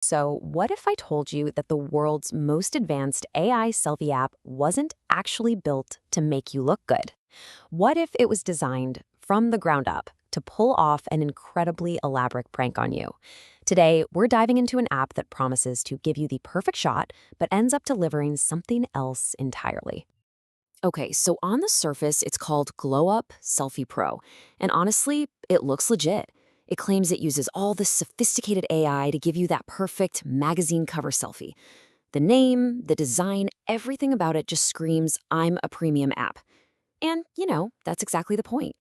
So, what if I told you that the world's most advanced AI selfie app wasn't actually built to make you look good? What if it was designed from the ground up to pull off an incredibly elaborate prank on you? Today, we're diving into an app that promises to give you the perfect shot, but ends up delivering something else entirely. Okay, so on the surface, it's called Glow Up Selfie Pro. And honestly, it looks legit. It claims it uses all this sophisticated AI to give you that perfect magazine cover selfie. The name, the design, everything about it just screams, I'm a premium app. And, that's exactly the point.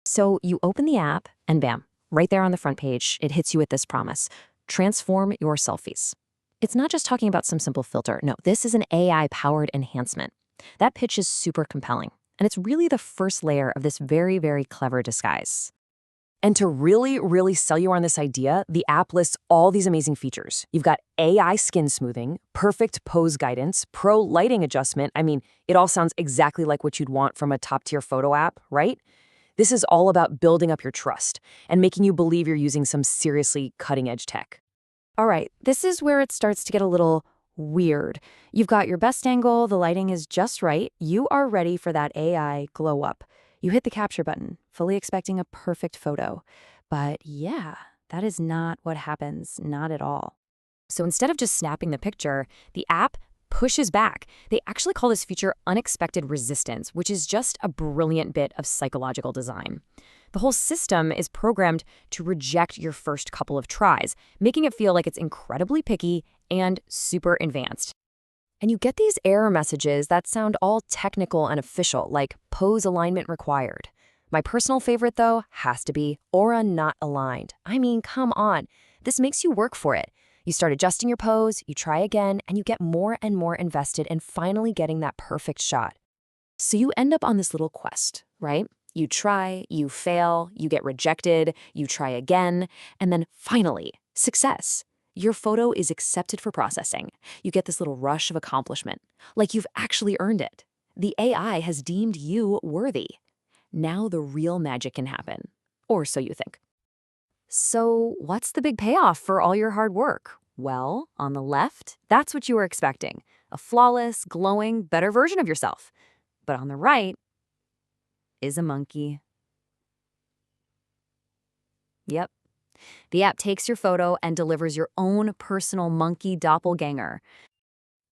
So you open the app, and bam, right there on the front page, it hits you with this promise: transform your selfies. It's not just talking about some simple filter. No, this is an AI-powered enhancement. That pitch is super compelling, and it's really the first layer of this very, very clever disguise. And to really, really sell you on this idea, the app lists all these amazing features. You've got AI skin smoothing, perfect pose guidance, pro lighting adjustment. I mean, it all sounds exactly like what you'd want from a top-tier photo app, right? This is all about building up your trust and making you believe you're using some seriously cutting-edge tech. All right, this is where it starts to get a little weird. You've got your best angle, the lighting is just right. You are ready for that AI glow up. You hit the capture button, fully expecting a perfect photo. But yeah, that is not what happens, not at all. So instead of just snapping the picture, the app pushes back. They actually call this feature unexpected resistance, which is just a brilliant bit of psychological design. The whole system is programmed to reject your first couple of tries, making it feel like it's incredibly picky and super advanced. And you get these error messages that sound all technical and official, like pose alignment required. My personal favorite, though, has to be aura not aligned. I mean, come on. This makes you work for it. You start adjusting your pose, you try again, and you get more and more invested in finally getting that perfect shot. So you end up on this little quest, right? You try, you fail, you get rejected, you try again, and then finally, success. Your photo is accepted for processing. You get this little rush of accomplishment, like you've actually earned it. The AI has deemed you worthy. Now the real magic can happen, or so you think. So what's the big payoff for all your hard work? Well, on the left, that's what you were expecting: a flawless, glowing, better version of yourself. But on the right is a monkey. Yep. The app takes your photo and delivers your own personal monkey doppelganger.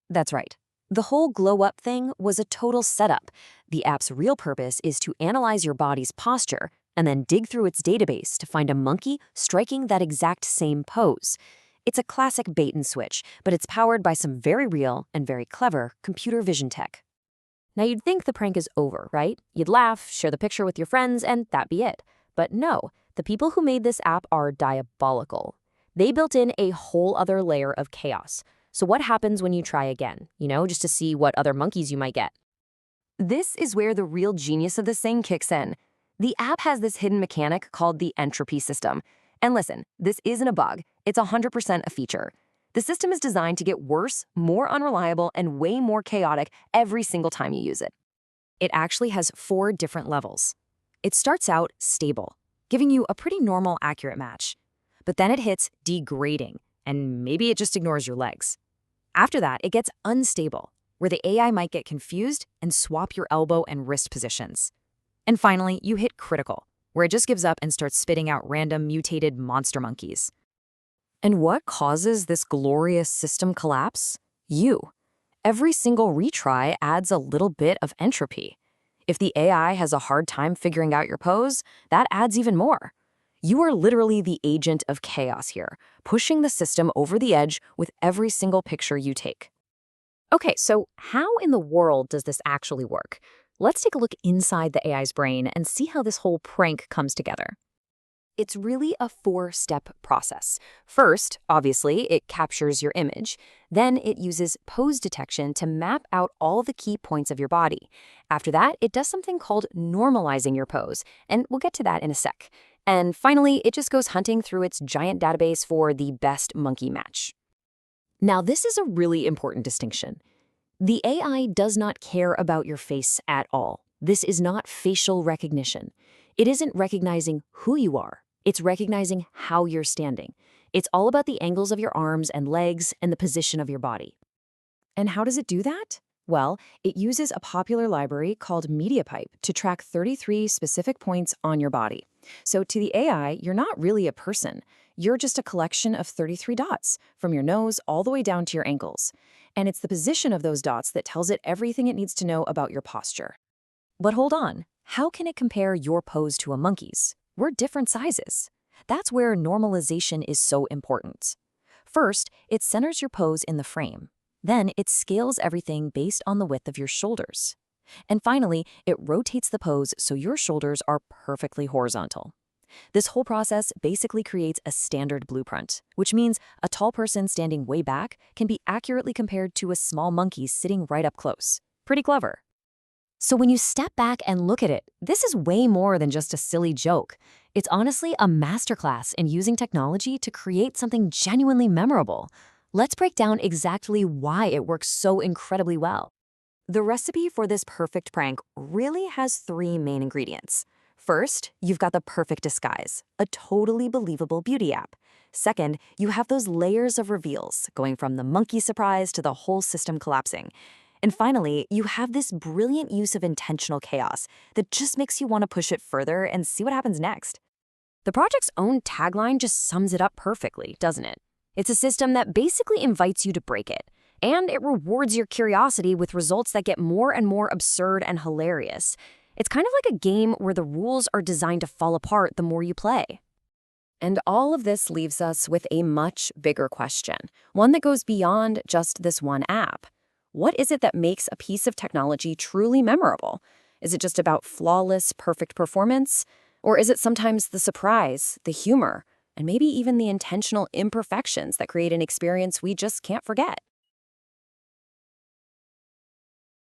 That's right. The whole glow up thing was a total setup. The app's real purpose is to analyze your body's posture and then dig through its database to find a monkey striking that exact same pose. It's a classic bait and switch, but it's powered by some very real and very clever computer vision tech. Now you'd think the prank is over, right? You'd laugh, share the picture with your friends, and that'd be it. But no, the people who made this app are diabolical. They built in a whole other layer of chaos. So what happens when you try again? Just to see what other monkeys you might get. This is where the real genius of this thing kicks in. The app has this hidden mechanic called the entropy system. And listen, this isn't a bug. It's 100% a feature. The system is designed to get worse, more unreliable, and way more chaotic every single time you use it. It actually has 4 different levels. It starts out stable, giving you a pretty normal, accurate match. But then it hits degrading, and maybe it just ignores your legs. After that, it gets unstable, where the AI might get confused and swap your elbow and wrist positions. And finally, you hit critical, where it just gives up and starts spitting out random mutated monster monkeys. And what causes this glorious system collapse? You. Every single retry adds a little bit of entropy. If the AI has a hard time figuring out your pose, that adds even more. You are literally the agent of chaos here, pushing the system over the edge with every single picture you take. Okay, so how in the world does this actually work? Let's take a look inside the AI's brain and see how this whole prank comes together. It's really a 4-step process. First, obviously, it captures your image. Then it uses pose detection to map out all the key points of your body. After that, it does something called normalizing your pose, and we'll get to that in a sec. And finally, it just goes hunting through its giant database for the best monkey match. Now, this is a really important distinction. The AI does not care about your face at all. This is not facial recognition. It isn't recognizing who you are. It's recognizing how you're standing. It's all about the angles of your arms and legs and the position of your body. And how does it do that? Well, it uses a popular library called MediaPipe to track 33 specific points on your body. So to the AI, you're not really a person. You're just a collection of 33 dots, from your nose all the way down to your ankles. And it's the position of those dots that tells it everything it needs to know about your posture. But hold on, how can it compare your pose to a monkey's? We're different sizes. That's where normalization is so important. First, it centers your pose in the frame. Then it scales everything based on the width of your shoulders. And finally, it rotates the pose so your shoulders are perfectly horizontal. This whole process basically creates a standard blueprint, which means a tall person standing way back can be accurately compared to a small monkey sitting right up close. Pretty clever. So when you step back and look at it, this is way more than just a silly joke. It's honestly a masterclass in using technology to create something genuinely memorable. Let's break down exactly why it works so incredibly well. The recipe for this perfect prank really has 3 main ingredients. First, you've got the perfect disguise, a totally believable beauty app. Second, you have those layers of reveals, going from the monkey surprise to the whole system collapsing. And finally, you have this brilliant use of intentional chaos that just makes you want to push it further and see what happens next. The project's own tagline just sums it up perfectly, doesn't it? It's a system that basically invites you to break it, and it rewards your curiosity with results that get more and more absurd and hilarious. It's kind of like a game where the rules are designed to fall apart the more you play. And all of this leaves us with a much bigger question, one that goes beyond just this one app. What is it that makes a piece of technology truly memorable? Is it just about flawless, perfect performance? Or is it sometimes the surprise, the humor, and maybe even the intentional imperfections that create an experience we just can't forget?